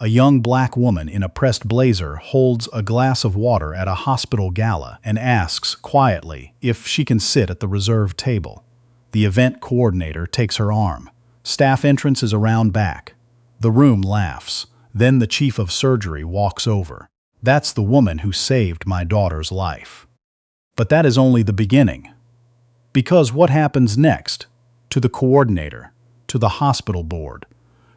A young black woman in a pressed blazer holds a glass of water at a hospital gala and asks, quietly, if she can sit at the reserved table. The event coordinator takes her arm. Staff entrance is around back. The room laughs. Then the chief of surgery walks over. That's the woman who saved my daughter's life. But that is only the beginning. Because what happens next? To the coordinator, to the hospital board,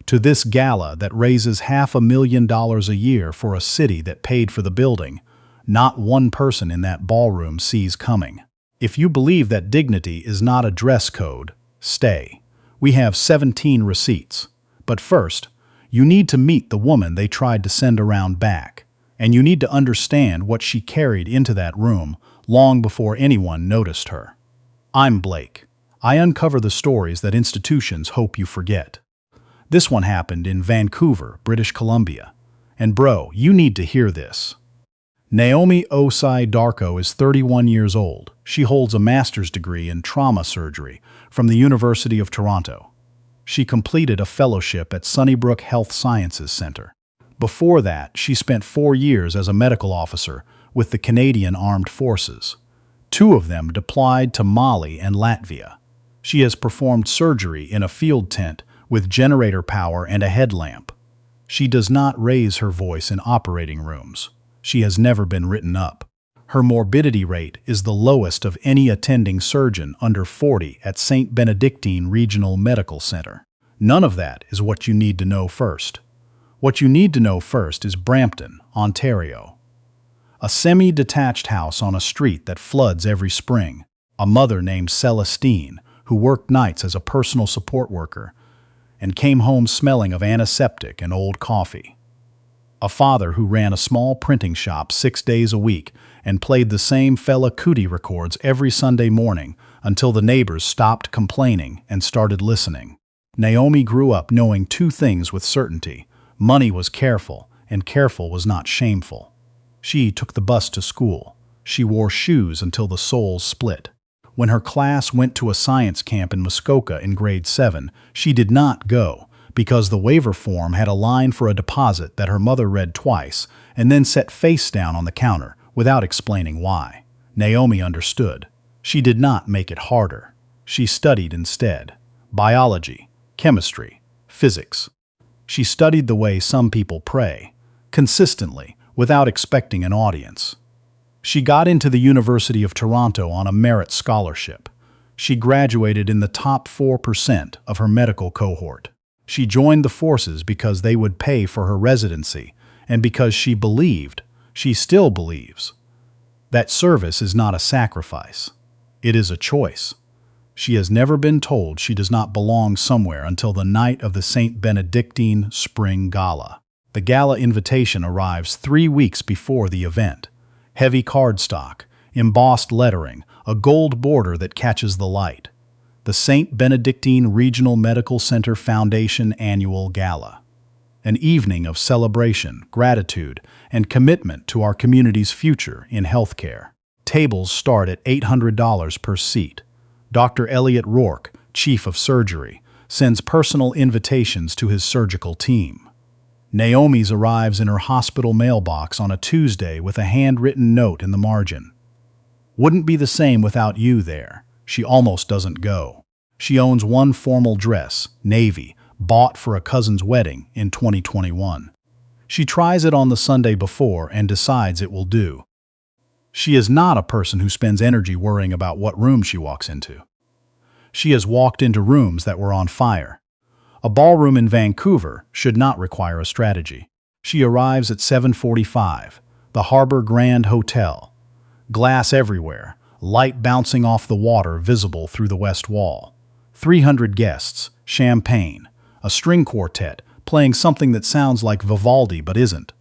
to this gala that raises $500,000 a year for a city that paid for the building, not one person in that ballroom sees coming. If you believe that dignity is not a dress code, stay. We have 17 receipts. But first, you need to meet the woman they tried to send around back, and you need to understand what she carried into that room long before anyone noticed her. I'm Blake. I uncover the stories that institutions hope you forget. This one happened in Vancouver, British Columbia. And bro, you need to hear this. Naomi Osei Darko is 31 years old. She holds a master's degree in trauma surgery from the University of Toronto. She completed a fellowship at Sunnybrook Health Sciences Centre. Before that, she spent 4 years as a medical officer with the Canadian Armed Forces. 2 of them deployed to Mali and Latvia. She has performed surgery in a field tent with generator power and a headlamp. She does not raise her voice in operating rooms. She has never been written up. Her morbidity rate is the lowest of any attending surgeon under 40 at St. Benedictine Regional Medical Center. None of that is what you need to know first. What you need to know first is Brampton, Ontario. A semi-detached house on a street that floods every spring. A mother named Celestine, who worked nights as a personal support worker, and came home smelling of antiseptic and old coffee. A father who ran a small printing shop 6 days a week and played the same Fela Kuti records every Sunday morning until the neighbors stopped complaining and started listening. Naomi grew up knowing 2 things with certainty. Money was careful, and careful was not shameful. She took the bus to school. She wore shoes until the soles split. When her class went to a science camp in Muskoka in grade 7, she did not go because the waiver form had a line for a deposit that her mother read twice and then set face down on the counter without explaining why. Naomi understood. She did not make it harder. She studied instead. Biology, chemistry, physics. She studied the way some people pray, consistently, without expecting an audience. She got into the University of Toronto on a merit scholarship. She graduated in the top 4% of her medical cohort. She joined the forces because they would pay for her residency and because she believed, she still believes, that service is not a sacrifice. It is a choice. She has never been told she does not belong somewhere until the night of the St. Benedictine Spring Gala. The gala invitation arrives 3 weeks before the event. Heavy cardstock, embossed lettering, a gold border that catches the light. The St. Benedictine Regional Medical Center Foundation Annual Gala. An evening of celebration, gratitude, and commitment to our community's future in healthcare. Tables start at $800 per seat. Dr. Elliot Rourke, Chief of Surgery, sends personal invitations to his surgical team. Naomi's arrives in her hospital mailbox on a Tuesday with a handwritten note in the margin. Wouldn't be the same without you there. She almost doesn't go. She owns one formal dress, navy, bought for a cousin's wedding in 2021. She tries it on the Sunday before and decides it will do. She is not a person who spends energy worrying about what room she walks into. She has walked into rooms that were on fire. A ballroom in Vancouver should not require a strategy. She arrives at 7:45, the Harbor Grand Hotel. Glass everywhere, light bouncing off the water visible through the west wall. 300 guests, champagne, a string quartet playing something that sounds like Vivaldi but isn't.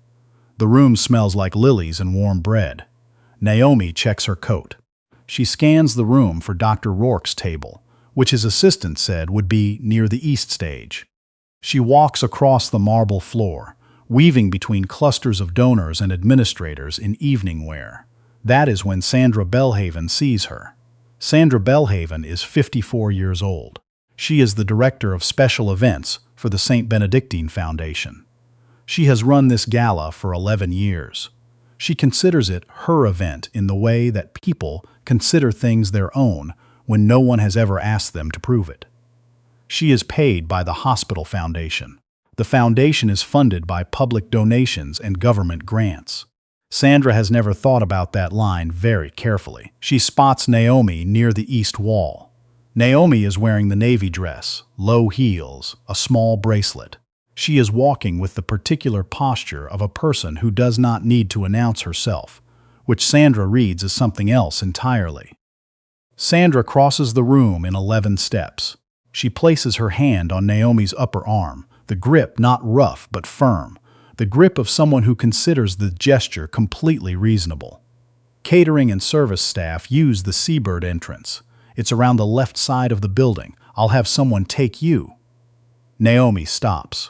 The room smells like lilies and warm bread. Naomi checks her coat. She scans the room for Dr. Rourke's table, which his assistant said would be near the east stage. She walks across the marble floor, weaving between clusters of donors and administrators in evening wear. That is when Sandra Belhaven sees her. Sandra Belhaven is 54 years old. She is the director of special events for the St. Benedictine Foundation. She has run this gala for 11 years. She considers it her event in the way that people consider things their own when no one has ever asked them to prove it. She is paid by the hospital foundation. The foundation is funded by public donations and government grants. Sandra has never thought about that line very carefully. She spots Naomi near the east wall. Naomi is wearing the navy dress, low heels, a small bracelet. She is walking with the particular posture of a person who does not need to announce herself, which Sandra reads as something else entirely. Sandra crosses the room in 11 steps. She places her hand on Naomi's upper arm, the grip not rough but firm, the grip of someone who considers the gesture completely reasonable. Catering and service staff use the Seabird entrance. It's around the left side of the building. I'll have someone take you. Naomi stops.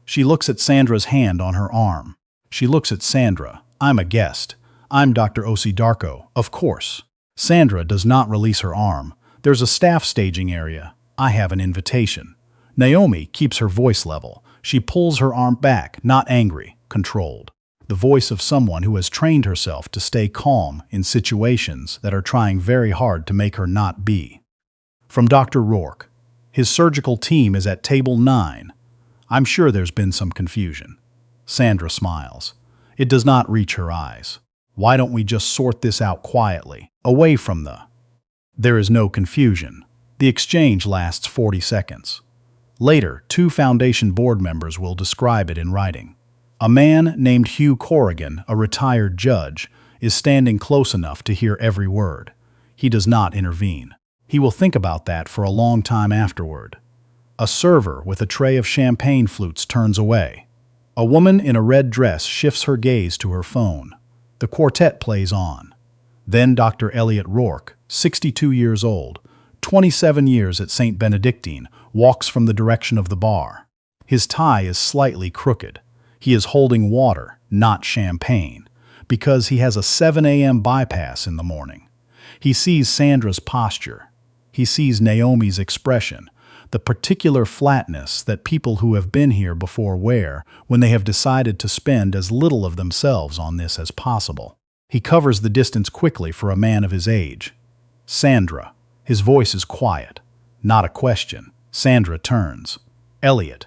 She looks at Sandra's hand on her arm. She looks at Sandra. I'm a guest. I'm Dr. Osi Darko, of course. Sandra does not release her arm. There's a staff staging area. I have an invitation. Naomi keeps her voice level. She pulls her arm back, not angry, controlled. The voice of someone who has trained herself to stay calm in situations that are trying very hard to make her not be. From Dr. Rourke. His surgical team is at table 9. I'm sure there's been some confusion. Sandra smiles. It does not reach her eyes. Why don't we just sort this out quietly, away from the... There is no confusion. The exchange lasts 40 seconds. Later, 2 Foundation board members will describe it in writing. A man named Hugh Corrigan, a retired judge, is standing close enough to hear every word. He does not intervene. He will think about that for a long time afterward. A server with a tray of champagne flutes turns away. A woman in a red dress shifts her gaze to her phone. The quartet plays on. Then Dr. Elliot Rourke, 62 years old, 27 years at St. Benedictine, walks from the direction of the bar. His tie is slightly crooked. He is holding water, not champagne, because he has a 7 a.m. bypass in the morning. He sees Sandra's posture. He sees Naomi's expression, the particular flatness that people who have been here before wear when they have decided to spend as little of themselves on this as possible. He covers the distance quickly for a man of his age. Sandra. His voice is quiet. Not a question. Sandra turns. Elliot,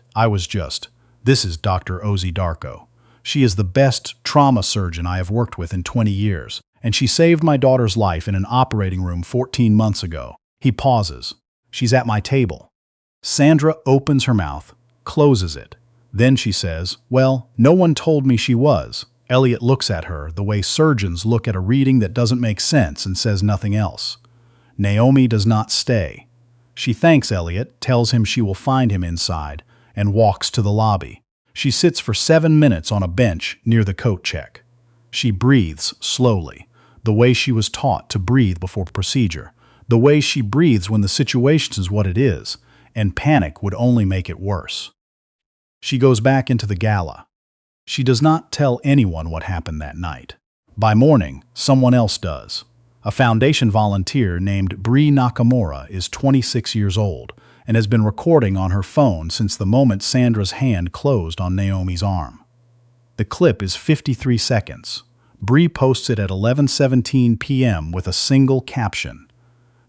this is Dr. Osi Darko. She is the best trauma surgeon I have worked with in 20 years, and she saved my daughter's life in an operating room 14 months ago. He pauses. She's at my table. Sandra opens her mouth, closes it. Then she says, well, no one told me she was. Elliot looks at her the way surgeons look at a reading that doesn't make sense and says nothing else. Naomi does not stay. She thanks Elliot, tells him she will find him inside, and walks to the lobby. She sits for 7 minutes on a bench near the coat check. She breathes slowly, the way she was taught to breathe before procedure, the way she breathes when the situation is what it is, and panic would only make it worse. She goes back into the gala. She does not tell anyone what happened that night. By morning, someone else does. A Foundation volunteer named Bree Nakamura is 26 years old and has been recording on her phone since the moment Sandra's hand closed on Naomi's arm. The clip is 53 seconds. Bree posts it at 11:17 p.m. with a single caption.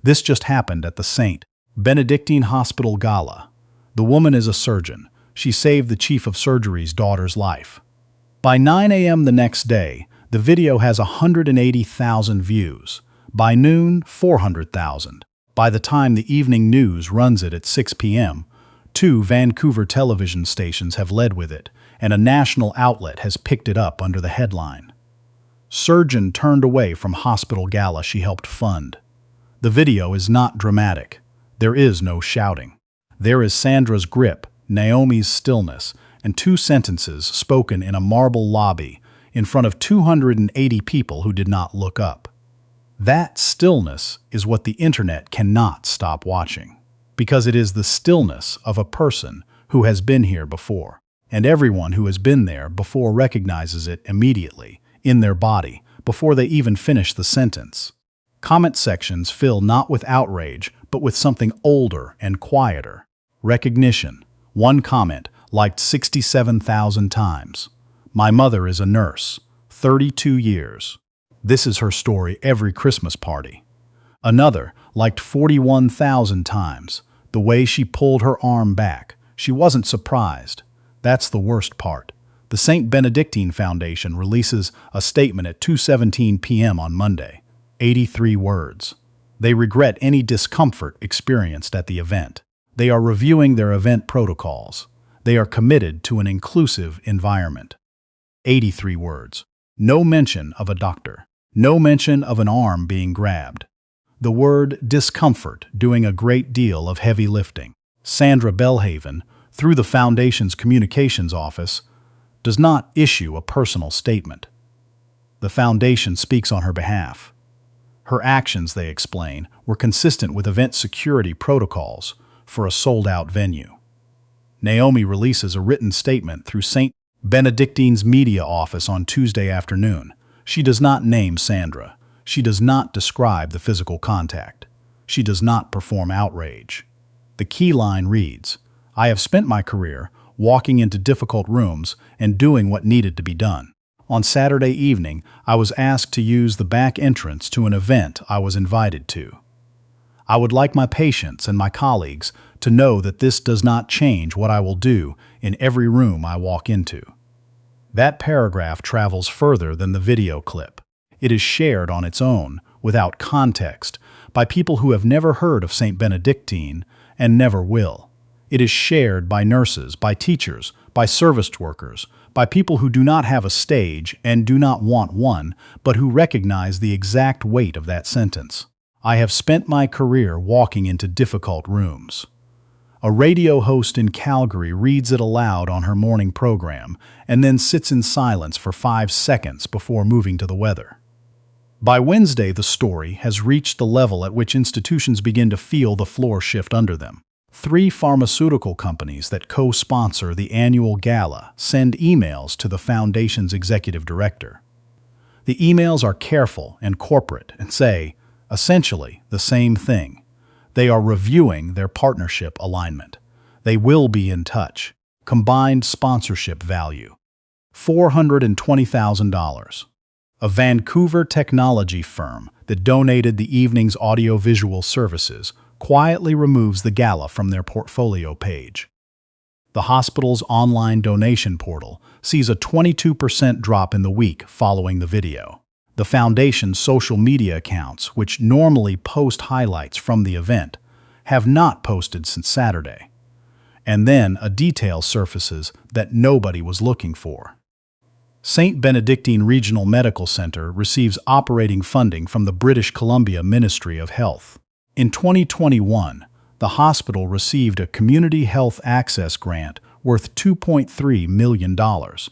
This just happened at the St. Benedictine Hospital Gala. The woman is a surgeon. She saved the chief of surgery's daughter's life. By 9 a.m. the next day, the video has 180,000 views. By noon, 400,000. By the time the evening news runs it at 6 p.m., 2 Vancouver television stations have led with it, and a national outlet has picked it up under the headline. Surgeon turned away from hospital gala she helped fund. The video is not dramatic. There is no shouting. There is Sandra's grip, Naomi's stillness, and 2 sentences spoken in a marble lobby in front of 280 people who did not look up. That stillness is what the internet cannot stop watching, because it is the stillness of a person who has been here before, and everyone who has been there before recognizes it immediately, in their body, before they even finish the sentence. Comment sections fill not with outrage, but with something older and quieter. Recognition. One comment, liked 67,000 times. My mother is a nurse, 32 years. This is her story every Christmas party. Another liked 41,000 times. The way she pulled her arm back. She wasn't surprised. That's the worst part. The St. Benedictine Foundation releases a statement at 2:17 p.m. on Monday. 83 words. They regret any discomfort experienced at the event. They are reviewing their event protocols. They are committed to an inclusive environment. 83 words. No mention of a doctor. No mention of an arm being grabbed. The word discomfort doing a great deal of heavy lifting. Sandra Belhaven, through the Foundation's communications office, does not issue a personal statement. The Foundation speaks on her behalf. Her actions, they explain, were consistent with event security protocols for a sold-out venue. Naomi releases a written statement through St. Benedictine's media office on Tuesday afternoon. She does not name Sandra. She does not describe the physical contact. She does not perform outrage. The key line reads, "I have spent my career walking into difficult rooms and doing what needed to be done. On Saturday evening, I was asked to use the back entrance to an event I was invited to. I would like my patients and my colleagues to know that this does not change what I will do in every room I walk into." That paragraph travels further than the video clip. It is shared on its own, without context, by people who have never heard of St. Benedictine and never will. It is shared by nurses, by teachers, by service workers, by people who do not have a stage and do not want one, but who recognize the exact weight of that sentence. I have spent my career walking into difficult rooms. A radio host in Calgary reads it aloud on her morning program and then sits in silence for 5 seconds before moving to the weather. By Wednesday, the story has reached the level at which institutions begin to feel the floor shift under them. 3 pharmaceutical companies that co-sponsor the annual gala send emails to the Foundation's executive director. The emails are careful and corporate and say, essentially, the same thing. They are reviewing their partnership alignment. They will be in touch. Combined sponsorship value, $420,000. A Vancouver technology firm that donated the evening's audiovisual services quietly removes the gala from their portfolio page. The hospital's online donation portal sees a 22% drop in the week following the video. The Foundation's social media accounts, which normally post highlights from the event, have not posted since Saturday. And then a detail surfaces that nobody was looking for. St. Benedictine Regional Medical Center receives operating funding from the British Columbia Ministry of Health. In 2021, the hospital received a Community Health Access Grant worth $2.3 million,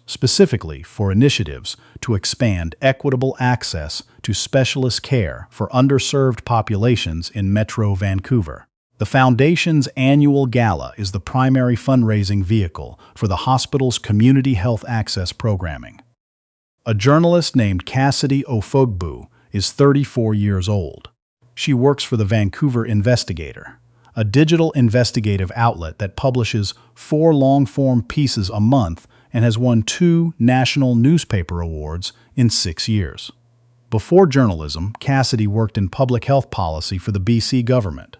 specifically for initiatives to expand equitable access to specialist care for underserved populations in Metro Vancouver. The Foundation's annual gala is the primary fundraising vehicle for the hospital's community health access programming. A journalist named Cassidy Ofogbu is 34 years old. She works for the Vancouver Investigator, a digital investigative outlet that publishes 4 long-form pieces a month and has won 2 national newspaper awards in 6 years. Before journalism, Cassidy worked in public health policy for the BC government.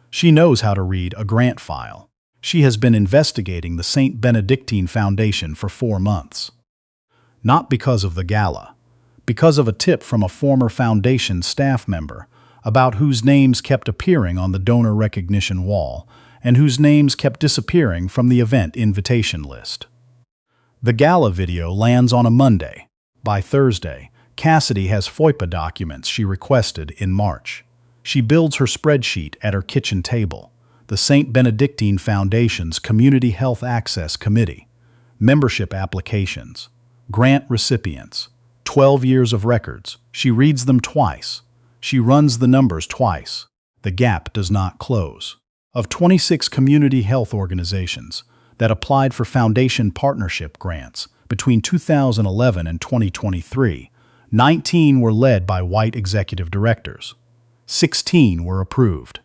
She knows how to read a grant file. She has been investigating the St. Benedictine Foundation for 4 months. Not because of the gala, because of a tip from a former Foundation staff member about whose names kept appearing on the donor recognition wall and whose names kept disappearing from the event invitation list. The gala video lands on a Monday. By Thursday, Cassidy has FOIPPA documents she requested in March. She builds her spreadsheet at her kitchen table. The St. Benedictine Foundation's Community Health Access Committee, membership applications, grant recipients, 12 years of records. She reads them twice. She runs the numbers twice. The gap does not close. Of 26 community health organizations that applied for Foundation partnership grants between 2011 and 2023, 19 were led by white executive directors. 16 were approved.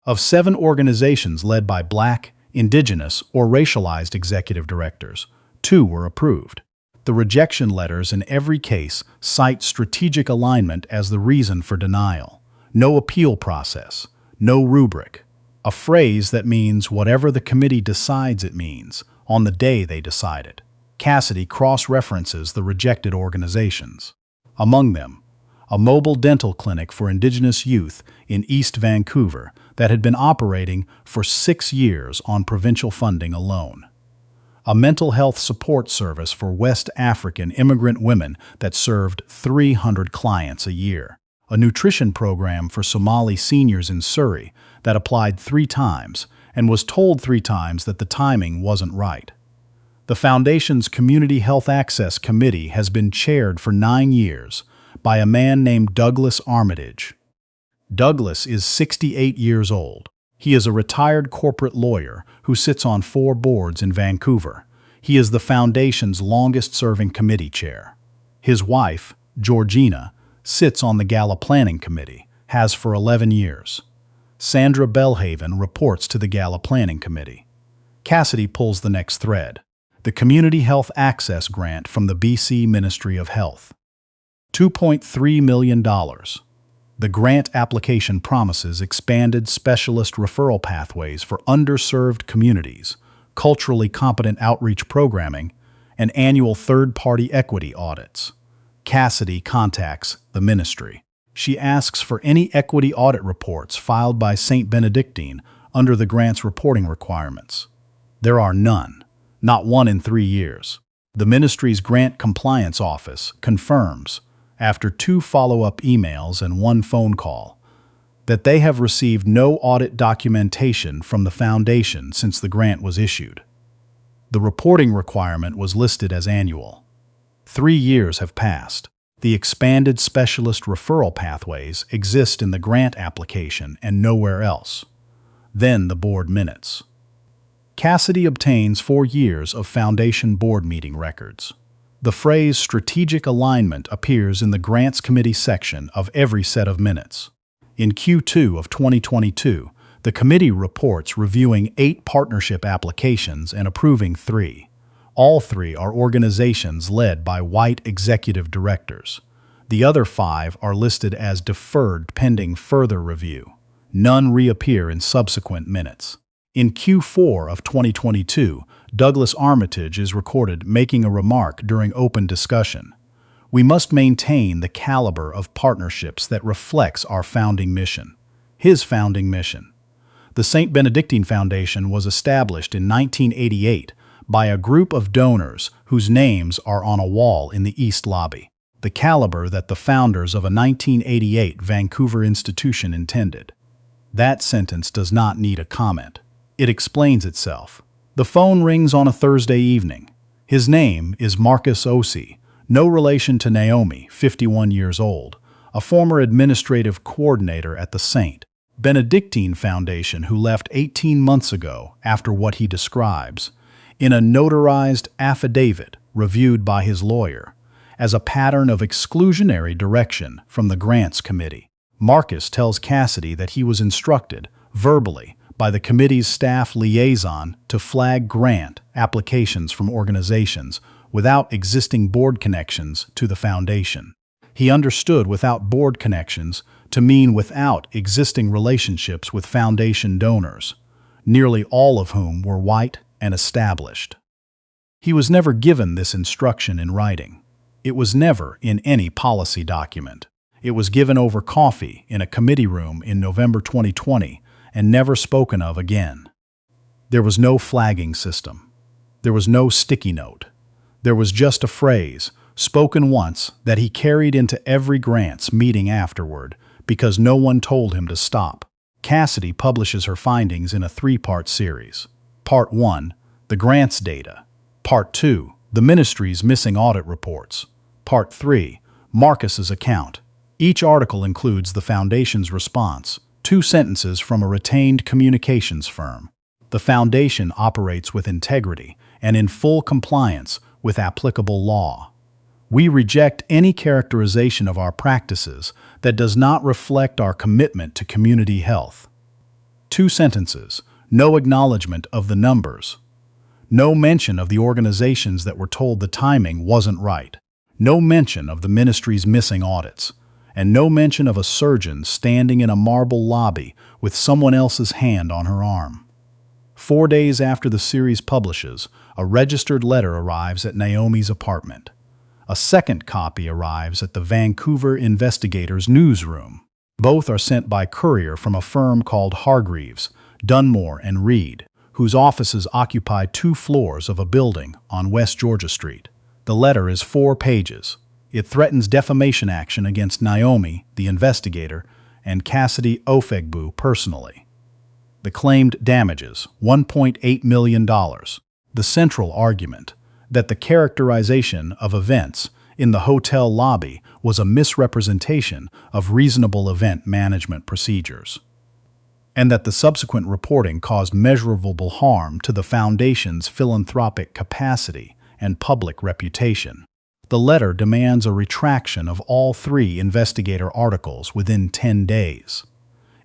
Of 7 organizations led by Black, indigenous, or racialized executive directors. 2 were approved. The rejection letters in every case cite strategic alignment as the reason for denial. No appeal process, no rubric. A phrase that means whatever the committee decides it means, on the day they decide it. Cassidy cross-references the rejected organizations. Among them, a mobile dental clinic for Indigenous youth in East Vancouver that had been operating for 6 years on provincial funding alone. A mental health support service for West African immigrant women that served 300 clients a year. A nutrition program for Somali seniors in Surrey that applied 3 times and was told 3 times that the timing wasn't right. The Foundation's Community Health Access Committee has been chaired for 9 years by a man named Douglas Armitage. Douglas is 68 years old. He is a retired corporate lawyer who sits on 4 boards in Vancouver. He is the Foundation's longest-serving committee chair. His wife, Georgina, sits on the Gala Planning Committee, has for 11 years. Sandra Belhaven reports to the Gala Planning Committee. Cassidy pulls the next thread. The Community Health Access Grant from the BC Ministry of Health. $2.3 million. The grant application promises expanded specialist referral pathways for underserved communities, culturally competent outreach programming, and annual third-party equity audits. Cassidy contacts the ministry. She asks for any equity audit reports filed by St. Benedictine under the grant's reporting requirements. There are none, not one in 3 years. The ministry's grant compliance office confirms, after 2 follow-up emails and 1 phone call, that they have received no audit documentation from the Foundation since the grant was issued. The reporting requirement was listed as annual. 3 years have passed. The expanded specialist referral pathways exist in the grant application and nowhere else. Then the board minutes. Cassidy obtains 4 years of Foundation board meeting records. The phrase strategic alignment appears in the Grants Committee section of every set of minutes. In Q2 of 2022, the committee reports reviewing 8 partnership applications and approving 3. All 3 are organizations led by white executive directors. The other 5 are listed as deferred pending further review. None reappear in subsequent minutes. In Q4 of 2022, Douglas Armitage is recorded making a remark during open discussion. We must maintain the caliber of partnerships that reflects our founding mission. His founding mission. The St. Benedictine Foundation was established in 1988 by a group of donors whose names are on a wall in the East Lobby. The caliber that the founders of a 1988 Vancouver institution intended. That sentence does not need a comment. It explains itself. The phone rings on a Thursday evening. His name is Marcus Osei, no relation to Naomi, 51 years old, a former administrative coordinator at the St. Benedictine Foundation who left 18 months ago after what he describes, in a notarized affidavit reviewed by his lawyer, as a pattern of exclusionary direction from the Grants Committee. Marcus tells Cassidy that he was instructed, verbally, by the committee's staff liaison to flag grant applications from organizations without existing board connections to the Foundation. He understood without board connections to mean without existing relationships with Foundation donors, nearly all of whom were white and established. He was never given this instruction in writing. It was never in any policy document. It was given over coffee in a committee room in November 2020 and never spoken of again. There was no flagging system. There was no sticky note. There was just a phrase, spoken once, that he carried into every grants meeting afterward because no one told him to stop. Cassidy publishes her findings in a 3-part series. Part 1, the grants data. Part 2, the ministry's missing audit reports. Part 3, Marcus's account. Each article includes the Foundation's response, 2 sentences from a retained communications firm. The Foundation operates with integrity and in full compliance with applicable law. We reject any characterization of our practices that does not reflect our commitment to community health. 2 sentences. No acknowledgement of the numbers. No mention of the organizations that were told the timing wasn't right. No mention of the ministry's missing audits. And no mention of a surgeon standing in a marble lobby with someone else's hand on her arm. 4 days after the series publishes, a registered letter arrives at Naomi's apartment. A second copy arrives at the Vancouver Investigator's newsroom. Both are sent by courier from a firm called Hargreaves, Dunmore and Reed, whose offices occupy 2 floors of a building on West Georgia Street. The letter is 4 pages. It threatens defamation action against Naomi, the investigator, and Cassidy Ofegbu personally. The claimed damages, $1.8 million. The central argument, that the characterization of events in the hotel lobby was a misrepresentation of reasonable event management procedures, and that the subsequent reporting caused measurable harm to the Foundation's philanthropic capacity and public reputation. The letter demands a retraction of all 3 investigator articles within 10 days.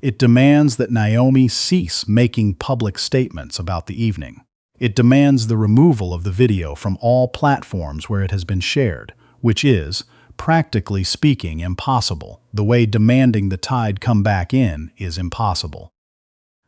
It demands that Naomi cease making public statements about the evening. It demands the removal of the video from all platforms where it has been shared, which is, practically speaking, impossible, the way demanding the tide come back in is impossible.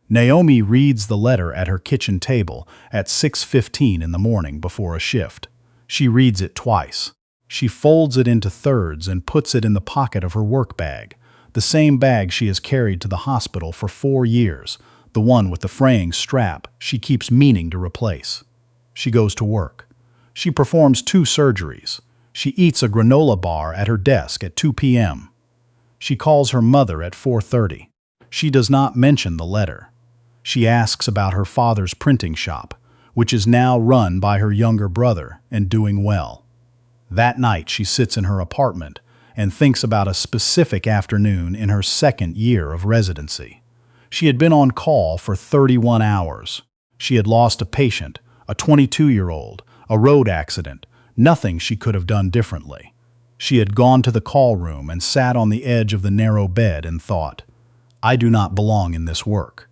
Naomi reads the letter at her kitchen table at 6:15 in the morning before a shift. She reads it twice. She folds it into thirds and puts it in the pocket of her work bag, the same bag she has carried to the hospital for 4 years, the one with the fraying strap she keeps meaning to replace. She goes to work. She performs 2 surgeries. She eats a granola bar at her desk at 2 p.m. She calls her mother at 4:30. She does not mention the letter. She asks about her father's printing shop, which is now run by her younger brother and doing well. That night she sits in her apartment and thinks about a specific afternoon in her 2nd year of residency. She had been on call for 31 hours. She had lost a patient, a 22-year-old, a road accident, nothing she could have done differently. She had gone to the call room and sat on the edge of the narrow bed and thought, I do not belong in this work.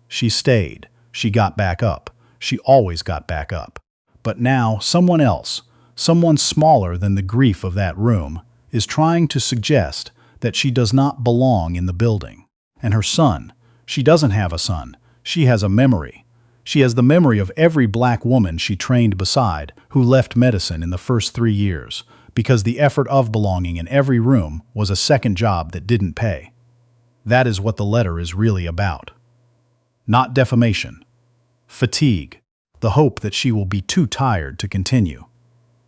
She stayed. She got back up. She always got back up. But now someone else, someone smaller than the grief of that room, is trying to suggest that she does not belong in the building. And her son, she doesn't have a son. She has a memory. She has the memory of every black woman she trained beside who left medicine in the first 3 years, because the effort of belonging in every room was a second job that didn't pay. That is what the letter is really about. Not defamation. Fatigue. The hope that she will be too tired to continue.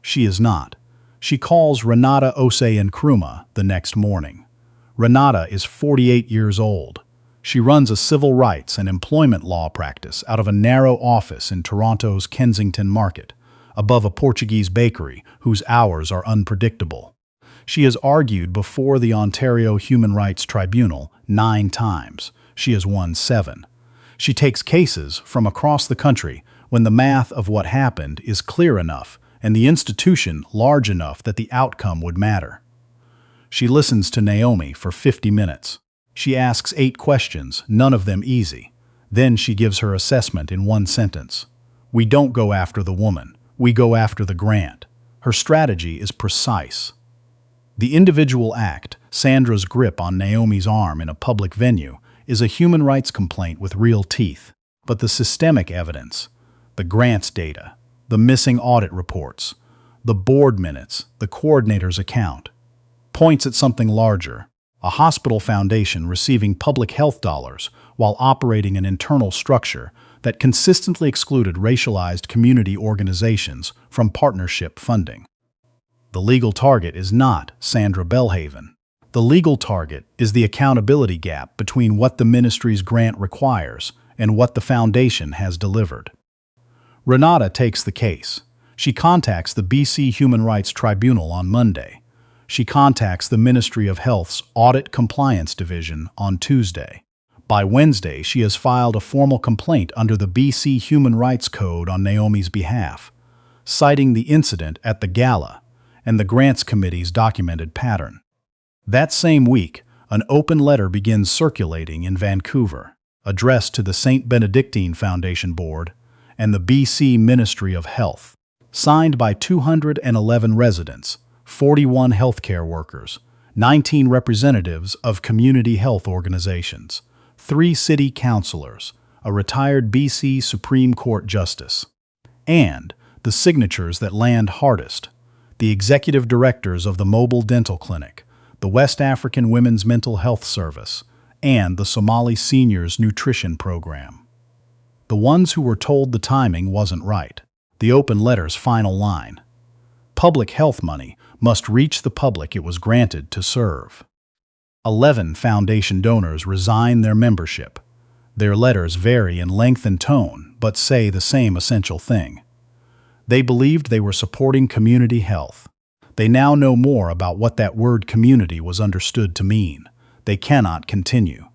She is not. She calls Renata Osei-Nkrumah the next morning. Renata is 48 years old. She runs a civil rights and employment law practice out of a narrow office in Toronto's Kensington Market, above a Portuguese bakery whose hours are unpredictable. She has argued before the Ontario Human Rights Tribunal 9 times. She has won 7. She takes cases from across the country when the math of what happened is clear enough and the institution large enough that the outcome would matter. She listens to Naomi for 50 minutes. She asks 8 questions, none of them easy. Then she gives her assessment in 1 sentence. We don't go after the woman. We go after the grant. Her strategy is precise. The individual act, Sandra's grip on Naomi's arm in a public venue, is a human rights complaint with real teeth. But the systemic evidence, the grants data, the missing audit reports, the board minutes, the coordinator's account, points at something larger, a hospital foundation receiving public health dollars while operating an internal structure that consistently excluded racialized community organizations from partnership funding. The legal target is not Sandra Belhaven. The legal target is the accountability gap between what the ministry's grant requires and what the foundation has delivered. Renata takes the case. She contacts the BC Human Rights Tribunal on Monday. She contacts the Ministry of Health's Audit Compliance Division on Tuesday. By Wednesday, she has filed a formal complaint under the BC Human Rights Code on Naomi's behalf, citing the incident at the Gala and the Grants Committee's documented pattern. That same week, an open letter begins circulating in Vancouver. addressed to the St. Benedictine Foundation Board and the BC Ministry of Health, signed by 211 residents, 41 healthcare workers, 19 representatives of community health organizations, 3 city councilors, a retired BC Supreme Court justice, and the signatures that land hardest, the executive directors of the Mobile Dental Clinic, the West African Women's Mental Health Service, and the Somali Seniors Nutrition Program. The ones who were told the timing wasn't right. The open letter's final line: public health money must reach the public it was granted to serve. 11 foundation donors resign their membership. Their letters vary in length and tone, but say the same essential thing. They believed they were supporting community health. They now know more about what that word community was understood to mean. They cannot continue.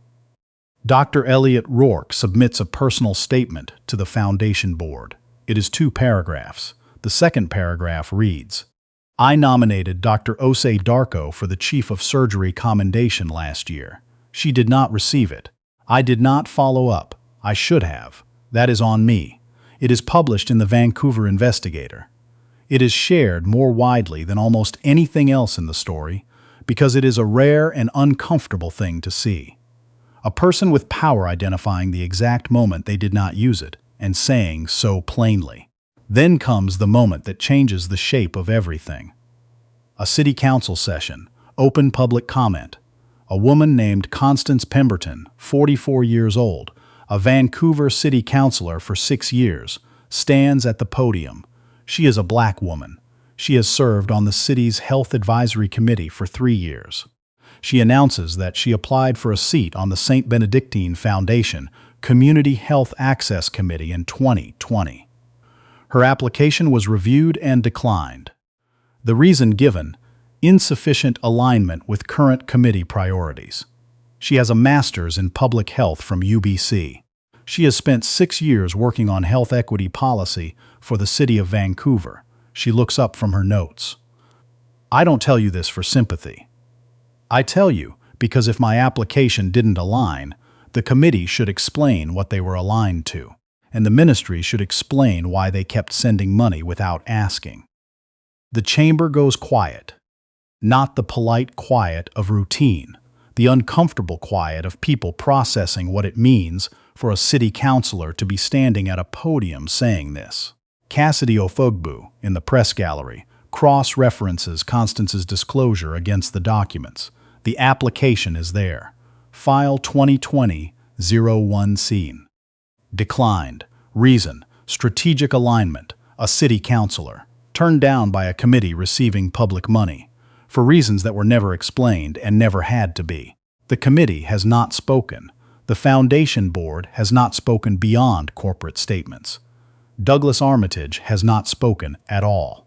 Dr. Elliot Rourke submits a personal statement to the Foundation Board. It is 2 paragraphs. The second paragraph reads, "I nominated Dr. Osei Darko for the Chief of Surgery commendation last year. She did not receive it. I did not follow up. I should have. That is on me. It is published in the Vancouver Investigator. It is shared more widely than almost anything else in the story because it is a rare and uncomfortable thing to see. A person with power identifying the exact moment they did not use it and saying so plainly. Then comes the moment that changes the shape of everything. A city council session, open public comment. A woman named Constance Pemberton, 44 years old, a Vancouver city councilor for 6 years, stands at the podium. She is a black woman. She has served on the city's Health Advisory Committee for 3 years. She announces that she applied for a seat on the St. Benedictine Foundation Community Health Access Committee in 2020. Her application was reviewed and declined. The reason given: insufficient alignment with current committee priorities. She has a master's in public health from UBC. She has spent 6 years working on health equity policy for the city of Vancouver. She looks up from her notes. I don't tell you this for sympathy. I tell you because if my application didn't align, the committee should explain what they were aligned to, and the ministry should explain why they kept sending money without asking. The chamber goes quiet. Not the polite quiet of routine, the uncomfortable quiet of people processing what it means for a city councilor to be standing at a podium saying this. Cassidy Ofogbu, in the press gallery, cross-references Constance's disclosure against the documents. The application is there. File 2020-01C. Declined. Reason: strategic alignment. A city councilor. Turned down by a committee receiving public money, for reasons that were never explained and never had to be. The committee has not spoken. The Foundation Board has not spoken beyond corporate statements. Douglas Armitage has not spoken at all.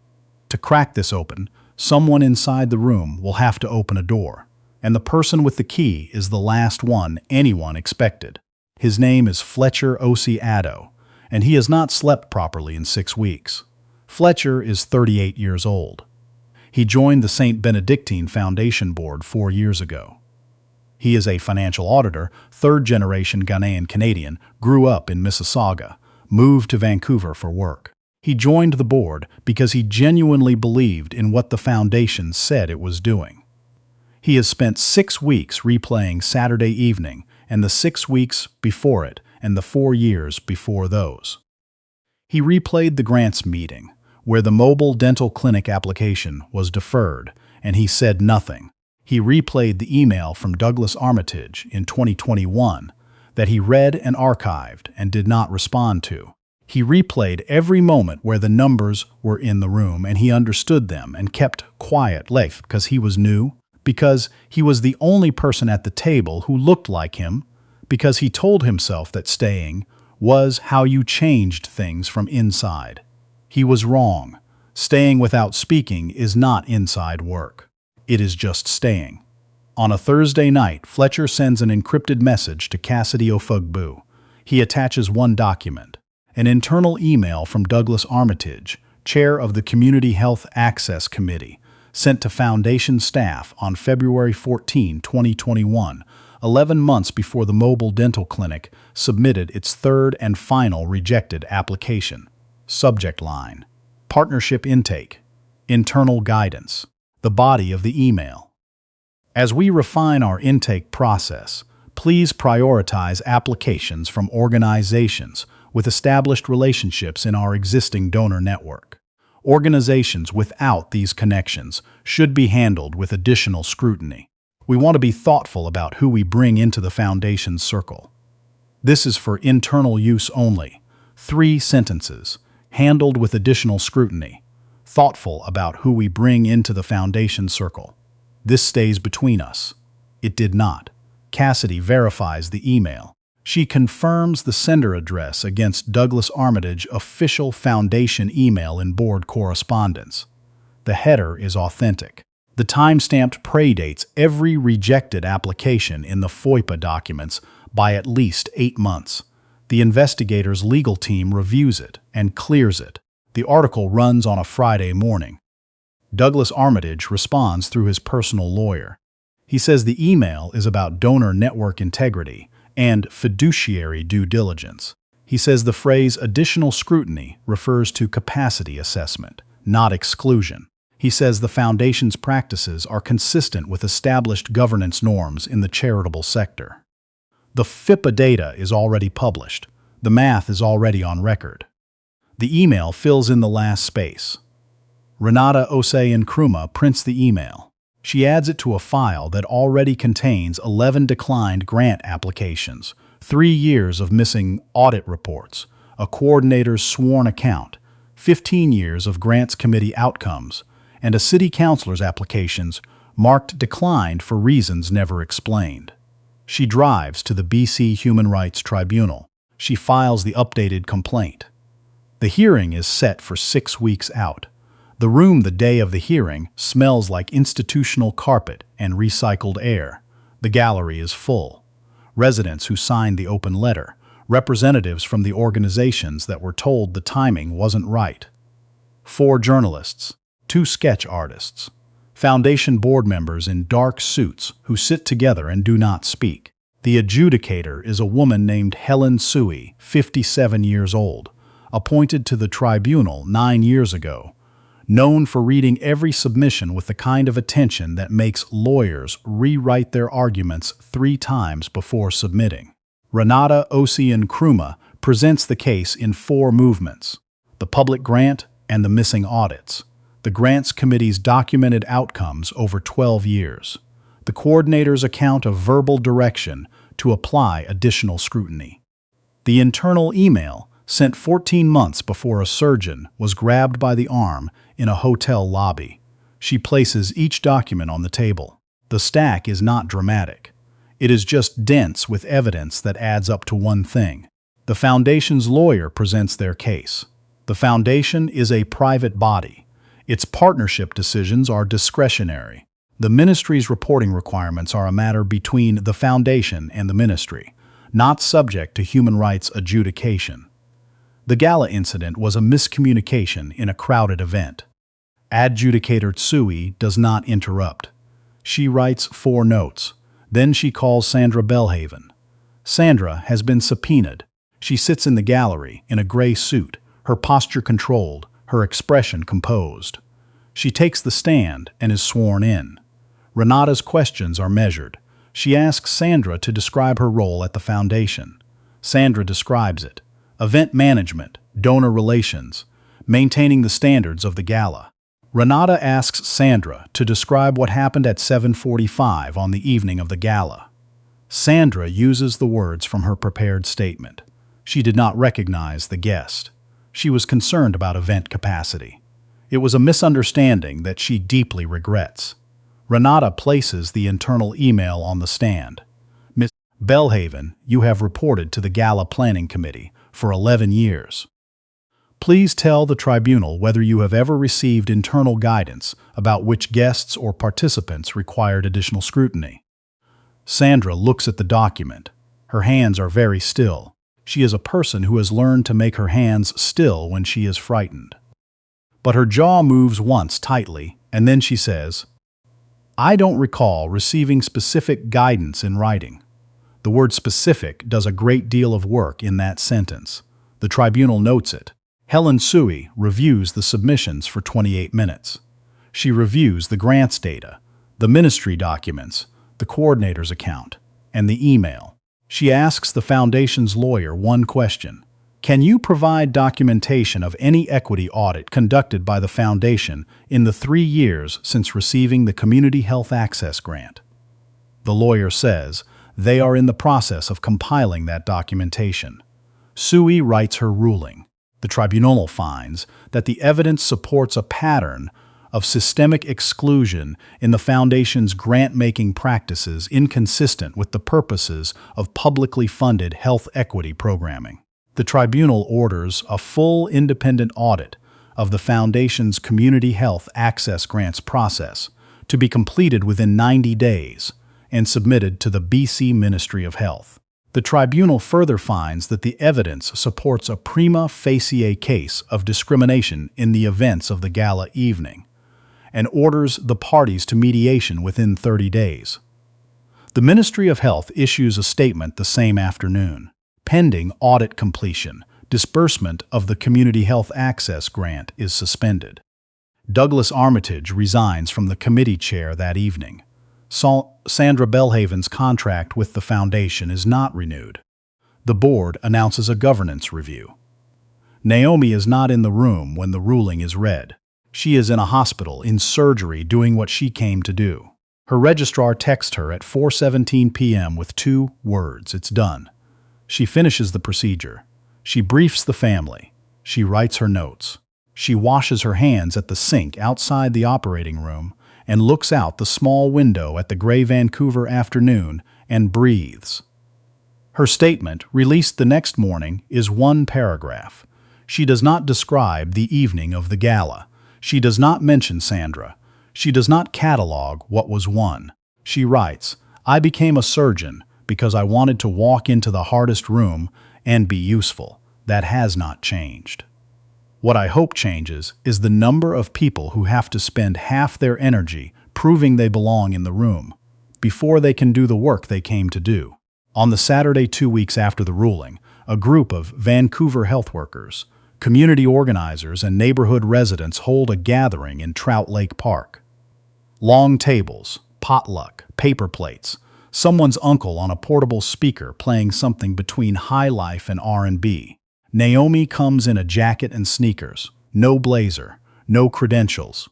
To crack this open, someone inside the room will have to open a door, and the person with the key is the last one anyone expected. His name is Fletcher Osiaddo, and he has not slept properly in 6 weeks. Fletcher is 38 years old. He joined the St. Benedictine Foundation Board 4 years ago. He is a financial auditor, third-generation Ghanaian Canadian, grew up in Mississauga, moved to Vancouver for work. He joined the board because he genuinely believed in what the foundation said it was doing. He has spent 6 weeks replaying Saturday Evening and the 6 weeks before it and the 4 years before those. He replayed the grants meeting, where the mobile dental clinic application was deferred, and he said nothing. He replayed the email from Douglas Armitage in 2021 that he read and archived and did not respond to. He replayed every moment where the numbers were in the room and he understood them and kept quiet because he was new, because he was the only person at the table who looked like him, because he told himself that staying was how you changed things from inside. He was wrong. Staying without speaking is not inside work. It is just staying. On a Thursday night, Fletcher sends an encrypted message to Cassidy Ofogbu. He attaches one document, an internal email from Douglas Armitage, chair of the Community Health Access Committee, sent to Foundation staff on February 14, 2021, 11 months before the mobile dental clinic submitted its third and final rejected application. Subject line: Partnership Intake. Internal Guidance. The body of the email: As we refine our intake process, please prioritize applications from organizations with established relationships in our existing donor network. Organizations without these connections should be handled with additional scrutiny. We want to be thoughtful about who we bring into the Foundation's circle. This is for internal use only. 3 sentences, handled with additional scrutiny. Thoughtful about who we bring into the Foundation circle. This stays between us. It did not. Cassidy verifies the email. She confirms the sender address against Douglas Armitage official Foundation email in board correspondence. The header is authentic. The time-stamped predates every rejected application in the FOIPPA documents by at least 8 months. The investigator's legal team reviews it and clears it. The article runs on a Friday morning. Douglas Armitage responds through his personal lawyer. He says the email is about donor network integrity and fiduciary due diligence. He says the phrase additional scrutiny refers to capacity assessment, not exclusion. He says the Foundation's practices are consistent with established governance norms in the charitable sector. The FOIPPA data is already published. The math is already on record. The email fills in the last space. Renata Nkrumah prints the email. She adds it to a file that already contains 11 declined grant applications, 3 years of missing audit reports, a coordinator's sworn account, 15 years of grants committee outcomes, and a city councilor's applications marked declined for reasons never explained. She drives to the BC Human Rights Tribunal. She files the updated complaint. The hearing is set for 6 weeks out. The room the day of the hearing smells like institutional carpet and recycled air. The gallery is full. Residents who signed the open letter, representatives from the organizations that were told the timing wasn't right. 4 journalists, 2 sketch artists, Foundation board members in dark suits who sit together and do not speak. The adjudicator is a woman named Helen Suey, 57 years old, appointed to the tribunal 9 years ago, known for reading every submission with the kind of attention that makes lawyers rewrite their arguments 3 times before submitting. Renata Nkrumah presents the case in 4 movements: the public grant and the missing audits, the grants committee's documented outcomes over 12 years, the coordinator's account of verbal direction to apply additional scrutiny. The internal email, sent 14 months before a surgeon was grabbed by the arm in a hotel lobby. She places each document on the table. The stack is not dramatic. It is just dense with evidence that adds up to one thing. The Foundation's lawyer presents their case. The Foundation is a private body. Its partnership decisions are discretionary. The ministry's reporting requirements are a matter between the Foundation and the ministry, not subject to human rights adjudication. The Gala incident was a miscommunication in a crowded event. Adjudicator Tsui does not interrupt. She writes 4 notes. Then she calls Sandra Belhaven. Sandra has been subpoenaed. She sits in the gallery in a gray suit, her posture controlled, her expression composed. She takes the stand and is sworn in. Renata's questions are measured. She asks Sandra to describe her role at the Foundation. Sandra describes it: event management, donor relations, maintaining the standards of the gala. Renata asks Sandra to describe what happened at 7:45 on the evening of the gala. Sandra uses the words from her prepared statement. She did not recognize the guest. She was concerned about event capacity. It was a misunderstanding that she deeply regrets. Renata places the internal email on the stand. Ms. Belhaven, you have reported to the Gala Planning Committee for 11 years. Please tell the tribunal whether you have ever received internal guidance about which guests or participants required additional scrutiny. Sandra looks at the document. Her hands are very still. She is a person who has learned to make her hands still when she is frightened. But her jaw moves once tightly, and then she says, I don't recall receiving specific guidance in writing. The word specific does a great deal of work in that sentence. The tribunal notes it. Helen Sui reviews the submissions for 28 minutes. She reviews the grants data, the ministry documents, the coordinator's account, and the email. She asks the foundation's lawyer one question. Can you provide documentation of any equity audit conducted by the foundation in the 3 years since receiving the Community Health Access Grant? The lawyer says they are in the process of compiling that documentation. Sui writes her ruling. The tribunal finds that the evidence supports a pattern of systemic exclusion in the Foundation's grant-making practices inconsistent with the purposes of publicly funded health equity programming. The tribunal orders a full independent audit of the Foundation's Community Health Access Grants process to be completed within 90 days and submitted to the BC Ministry of Health. The tribunal further finds that the evidence supports a prima facie case of discrimination in the events of the gala evening, and orders the parties to mediation within 30 days. The Ministry of Health issues a statement the same afternoon. Pending audit completion, disbursement of the Community Health Access Grant is suspended. Douglas Armitage resigns from the committee chair that evening. Sandra Belhaven's contract with the foundation is not renewed. The board announces a governance review. Naomi is not in the room when the ruling is read. She is in a hospital, in surgery, doing what she came to do. Her registrar texts her at 4:17 p.m. with 2 words, "It's done." She finishes the procedure. She briefs the family. She writes her notes. She washes her hands at the sink outside the operating room and looks out the small window at the gray Vancouver afternoon and breathes. Her statement, released the next morning, is 1 paragraph. She does not describe the evening of the gala. She does not mention Sandra. She does not catalog what was won. She writes, "I became a surgeon because I wanted to walk into the hardest room and be useful. That has not changed. What I hope changes is the number of people who have to spend half their energy proving they belong in the room before they can do the work they came to do." On the Saturday 2 weeks after the ruling, a group of Vancouver health workers, community organizers, and neighborhood residents hold a gathering in Trout Lake Park. Long tables, potluck, paper plates, someone's uncle on a portable speaker playing something between high life and R&B. Naomi comes in a jacket and sneakers, no blazer, no credentials.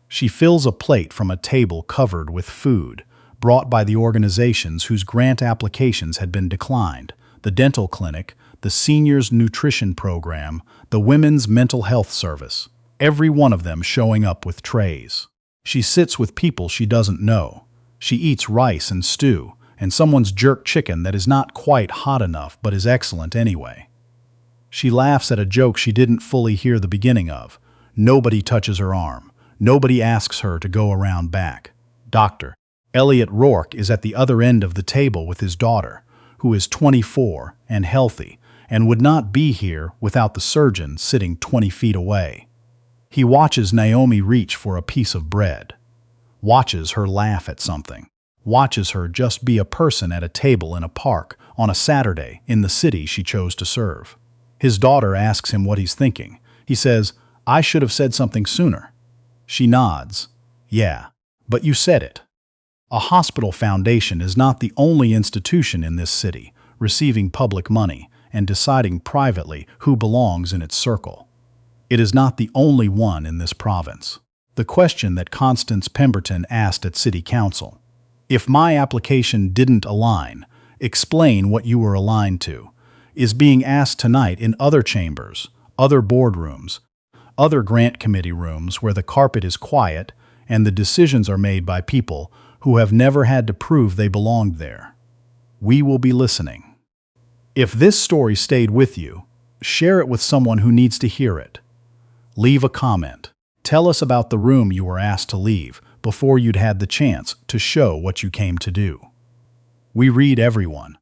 She fills a plate from a table covered with food, brought by the organizations whose grant applications had been declined: the dental clinic, the seniors nutrition program, the women's mental health service, every one of them showing up with trays. She sits with people she doesn't know. She eats rice and stew, and someone's jerk chicken that is not quite hot enough but is excellent anyway. She laughs at a joke she didn't fully hear the beginning of. Nobody touches her arm. Nobody asks her to go around back. Dr. Elliot Rourke is at the other end of the table with his daughter, who is 24 and healthy, and would not be here without the surgeon sitting 20 feet away. He watches Naomi reach for a piece of bread, watches her laugh at something, watches her just be a person at a table in a park on a Saturday in the city she chose to serve. His daughter asks him what he's thinking. He says, "I should have said something sooner." She nods. "Yeah, but you said it." A hospital foundation is not the only institution in this city receiving public money and deciding privately who belongs in its circle. It is not the only one in this province. The question that Constance Pemberton asked at City Council, "If my application didn't align, explain what you were aligned to," is being asked tonight in other chambers, other boardrooms, other grant committee rooms where the carpet is quiet and the decisions are made by people who have never had to prove they belonged there. We will be listening. If this story stayed with you, share it with someone who needs to hear it. Leave a comment. Tell us about the room you were asked to leave before you'd had the chance to show what you came to do. We read everyone.